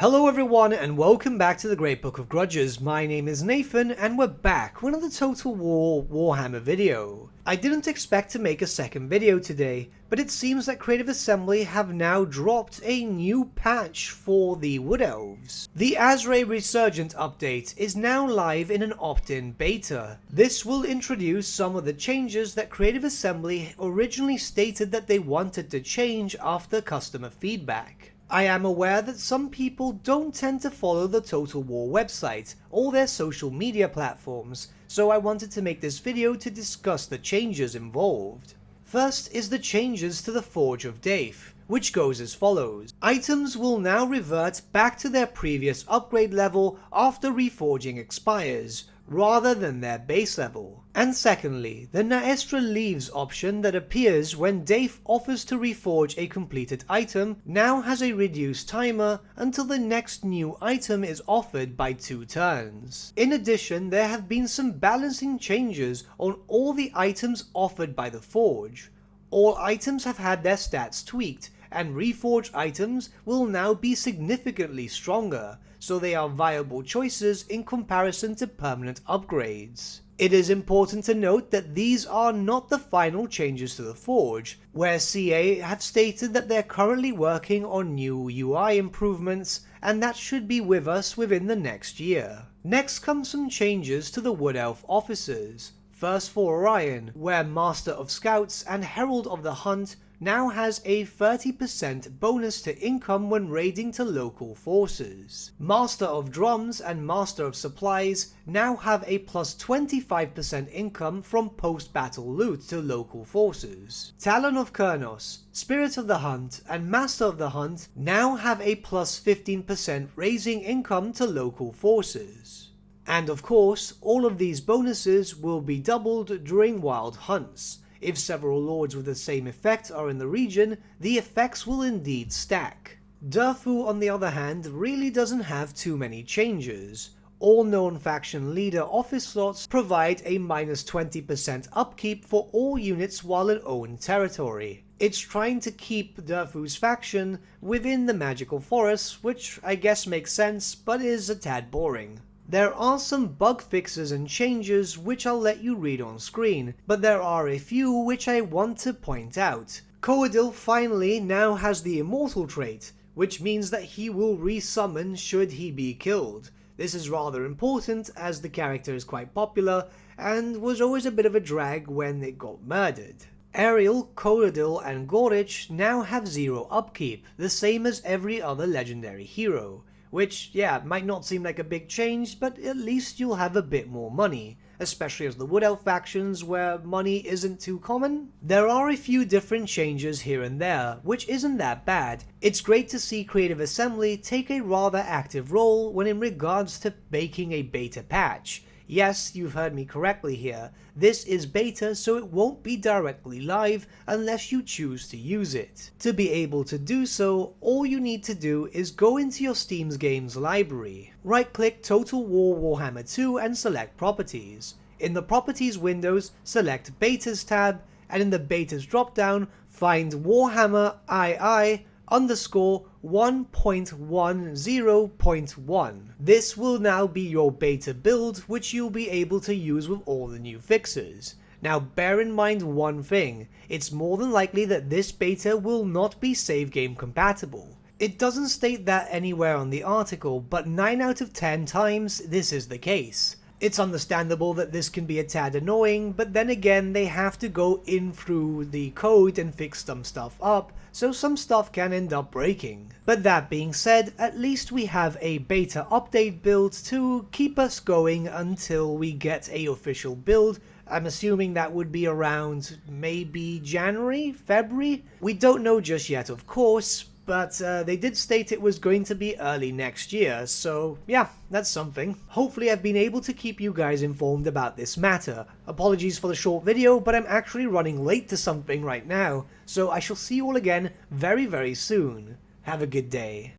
Hello everyone and welcome back to the Great Book of Grudges. My name is Nathan and we're back with another Total War Warhammer video. I didn't expect to make a second video today, but it seems that Creative Assembly have now dropped a new patch for the Wood Elves. The ASRAI RESURGENT update is now live in an opt-in beta. This will introduce some of the changes that Creative Assembly originally stated that they wanted to change after customer feedback. I am aware that some people don't tend to follow the Total War website or their social media platforms, so I wanted to make this video to discuss the changes involved. First is the changes to the Forge of Dafe, which goes as follows. Items will now revert back to their previous upgrade level after reforging expires, rather than their base level. And secondly, the Naestra Leaves option that appears when Dafe offers to reforge a completed item now has a reduced timer until the next new item is offered by 2 turns. In addition, there have been some balancing changes on all the items offered by the Forge. All items have had their stats tweaked, and reforged items will now be significantly stronger, so they are viable choices in comparison to permanent upgrades. It is important to note that these are not the final changes to the Forge, where CA have stated that they're currently working on new UI improvements, and that should be with us within the next year. Next comes some changes to the Wood Elf officers. First for Orion, where Master of Scouts and Herald of the Hunt now has a 30% bonus to income when raiding to local forces. Master of Drums and Master of Supplies now have a plus 25% income from post-battle loot to local forces. Talon of Kurnos, Spirit of the Hunt and Master of the Hunt now have a plus 15% raising income to local forces. And of course, all of these bonuses will be doubled during wild hunts. If several lords with the same effect are in the region, the effects will indeed stack. Durfu, on the other hand, really doesn't have too many changes. All known faction leader office slots provide a minus 20% upkeep for all units while in own territory. It's trying to keep Durfu's faction within the magical forests, which I guess makes sense, but is a tad boring. There are some bug fixes and changes which I'll let you read on screen, but there are a few which I want to point out. Coadil finally now has the Immortal trait, which means that he will resummon should he be killed. This is rather important as the character is quite popular and was always a bit of a drag when it got murdered. Ariel, Coadil and Gorich now have 0 upkeep, the same as every other legendary hero. Which, yeah, might not seem like a big change, but at least you'll have a bit more money, especially as the Wood Elf factions where money isn't too common. There are a few different changes here and there, which isn't that bad. It's great to see Creative Assembly take a rather active role when in regards to making a beta patch. Yes, you've heard me correctly here. This is beta, so it won't be directly live unless you choose to use it. To be able to do so, all you need to do is go into your Steam's games library. Right-click Total War Warhammer 2 and select Properties. In the Properties windows, select Betas tab, and in the Betas drop-down, find Warhammer II _ 1.10.1. This will now be your beta build, which you'll be able to use with all the new fixes. Now bear in mind one thing, it's more than likely that this beta will not be save game compatible. It doesn't state that anywhere on the article, but 9 out of 10 times this is the case. It's understandable that this can be a tad annoying, but then again they have to go in through the code and fix some stuff up, so some stuff can end up breaking. But that being said, at least we have a beta update build to keep us going until we get a official build. I'm assuming that would be around maybe January, February? We don't know just yet, of course, but they did state it was going to be early next year, so yeah, that's something. Hopefully I've been able to keep you guys informed about this matter. Apologies for the short video, but I'm actually running late to something right now, so I shall see you all again very, very soon. Have a good day.